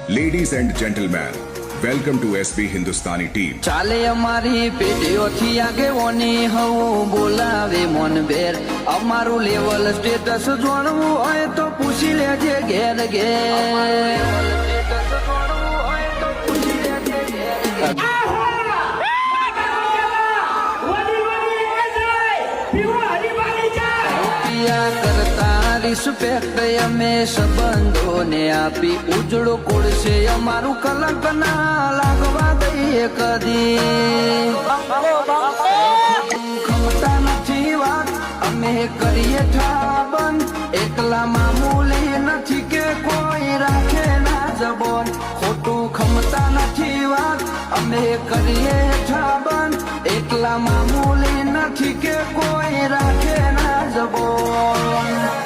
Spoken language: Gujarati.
Ladies and gentlemen, welcome to SB Hindustani team. ચાલે અમારી પેઢીઓથી આગેવાની હું બોલાવે મોન બેર અમારું લેવલ સ્ટેટસ જોણવું હોય તો પૂછી લેજે ઘેર ઘેર કરતા રિસ્પેક્ટ અમે સંબંધોને આપી ઉજળો કોળશે અમારું કલંક ના લાગવા દઈએ કદી ખમતા નથી વાત અમે કરીએ ઠાબન એકલા મામૂલી નથી કે કોઈ રાખે ના જબોન ખોટું ખમતા નથી વાત અમે કરીએ ઠાબન એકલા મામૂલી નથી કે કોઈ રાખે ના જબોન